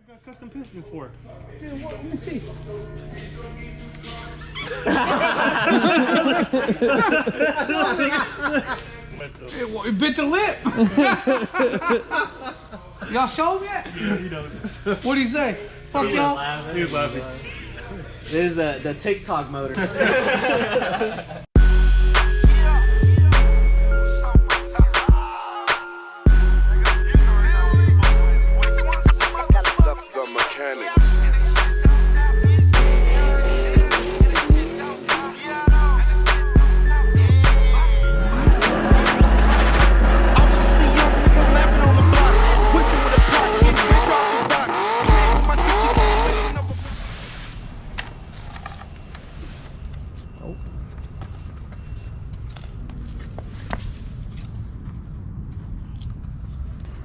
got custom pistons for? Dude, what? Let me see. It bit the lip. Y'all show him yet? He knows. What'd he say? Fuck y'all. He was laughing. There's the TikTok motor.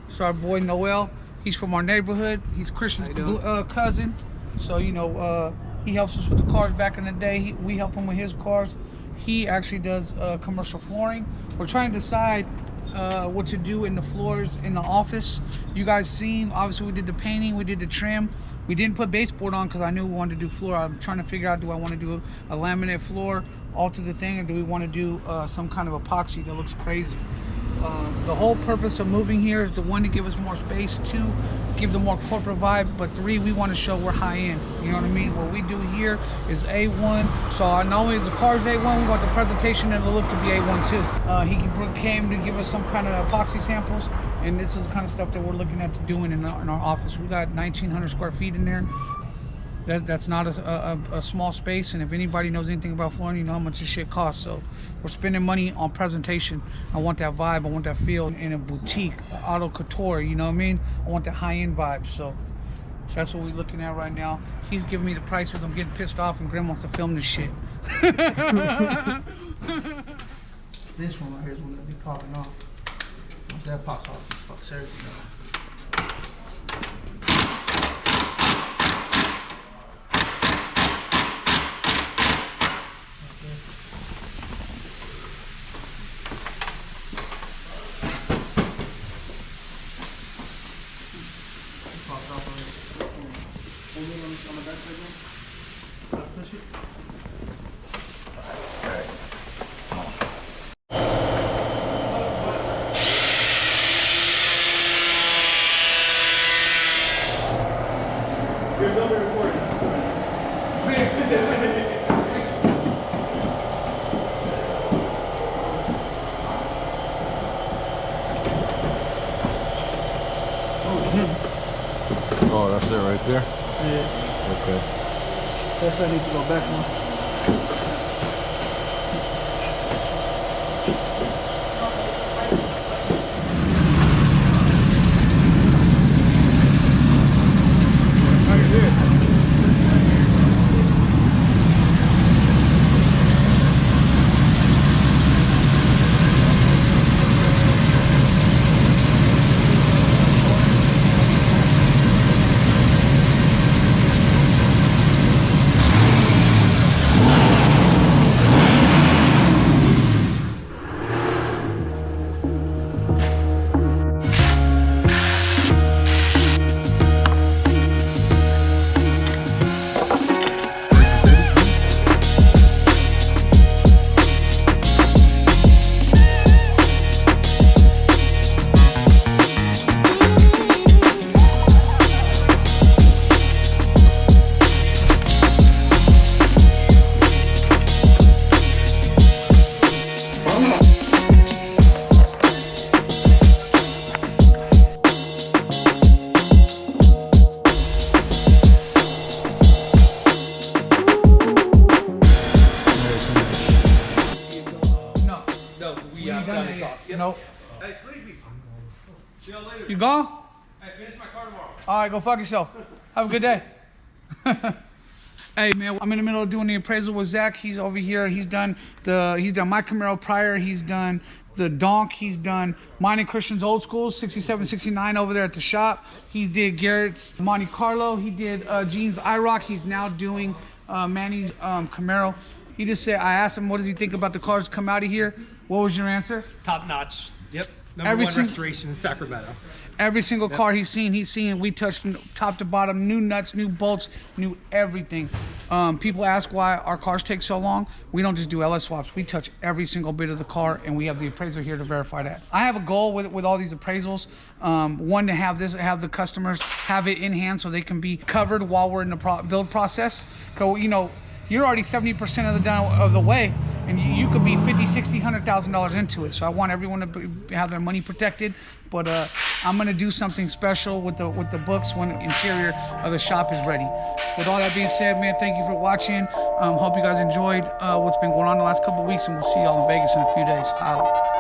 So our boy Noel, he's from our neighborhood. He's Christian's cousin. So, you know, he helps us with the cars back in the day. We help him with his cars. He actually does commercial flooring. We're trying to decide what to do in the floors in the office. You guys seen, obviously we did the painting, we did the trim. We didn't put baseboard on because I knew we wanted to do floor. I'm trying to figure out, do I want to do a laminate floor, alter the thing, or do we want to do some kind of epoxy that looks crazy? The whole purpose of moving here is to, one, to give us more space, two, give the more corporate vibe, but three, we want to show we're high end. You know what I mean? What we do here is A1. So not only is the car's A1, we want the presentation and the look to be A1 too. He came to give us some kind of epoxy samples, and this is the kind of stuff that we're looking at doing in our office. We got 1,900 square feet in there. That's not a small space, and if anybody knows anything about flooring, you know how much this shit costs. So we're spending money on presentation. I want that vibe, I want that feel in a boutique, auto couture, you know what I mean? I want that high-end vibe, so that's what we're looking at right now. He's giving me the prices, I'm getting pissed off, and Grim wants to film this shit. This one right here is one that be popping off. Once that pops off, it's fuck serious now. Oh, that's it right there? Yeah. Okay. That's what needs to go back on. Nope. Hey, Sleepy. See y'all later. You gone? Hey, finish my car tomorrow. All right, go fuck yourself. Have a good day. Hey man, I'm in the middle of doing the appraisal with Zach. He's over here. He's done my Camaro prior. He's done the Donk. He's done mine and Christian's old school, 67, 69 over there at the shop. He did Garrett's Monte Carlo. He did Gene's IROC. He's now doing Manny's Camaro. He just said, I asked him, what does he think about the cars come out of here? What was your answer? Top notch. Yep. Number Every one single- restoration in Sacramento. Every single car he's seen. We touched top to bottom, new nuts, new bolts, new everything. People ask why our cars take so long. We don't just do LS swaps. We touch every single bit of the car, and we have the appraiser here to verify that. I have a goal with all these appraisals. One, to have the customers have it in hand so they can be covered while we're in the build process. Cause you're already 70% of the way, and you could be $50,000, $60,000, $100,000 into it. So I want everyone to have their money protected. But I'm gonna do something special with the books when the interior of the shop is ready. With all that being said, man, thank you for watching. Hope you guys enjoyed what's been going on the last couple of weeks, and we'll see y'all in Vegas in a few days. Holla.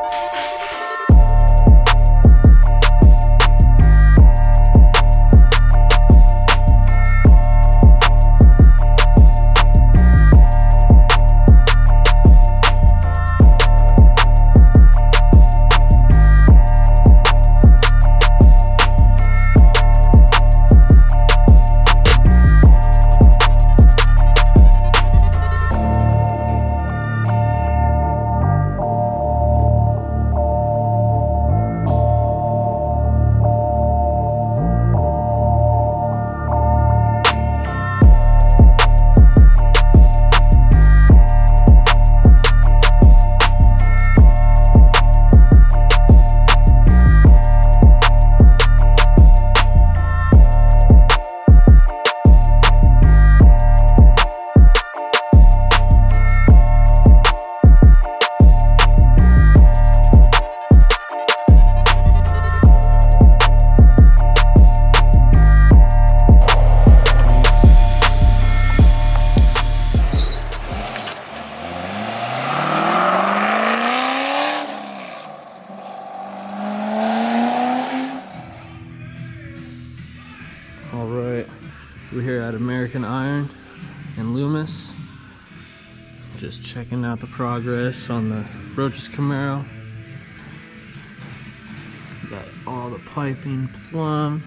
All right, we're here at American Iron in Loomis. Just checking out the progress on the Roach's Camaro. Got all the piping plumb,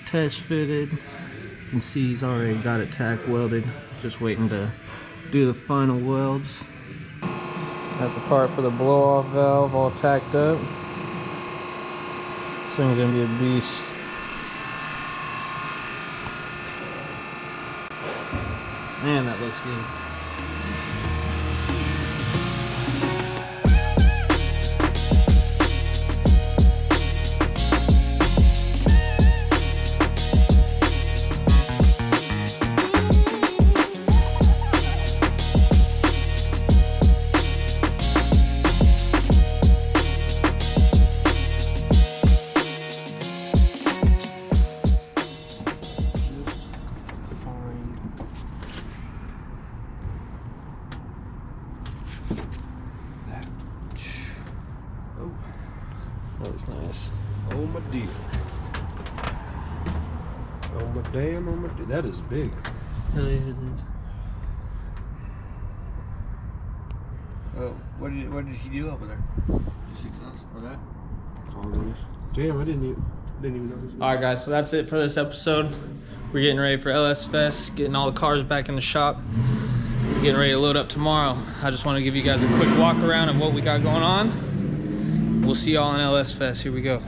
test fitted. You can see he's already got it tack welded. Just waiting to do the final welds. Got the part for the blow off valve all tacked up. This thing's gonna be a beast. Man, that looks good. That was nice. Oh my dear. Oh my damn, oh my dear. That is big. Oh, what did he do over there? Okay. All these. Damn, I didn't even notice. Alright guys, so that's it for this episode. We're getting ready for LS Fest, getting all the cars back in the shop. We're getting ready to load up tomorrow. I just want to give you guys a quick walk around of what we got going on. We'll see y'all in LS Fest. Here we go.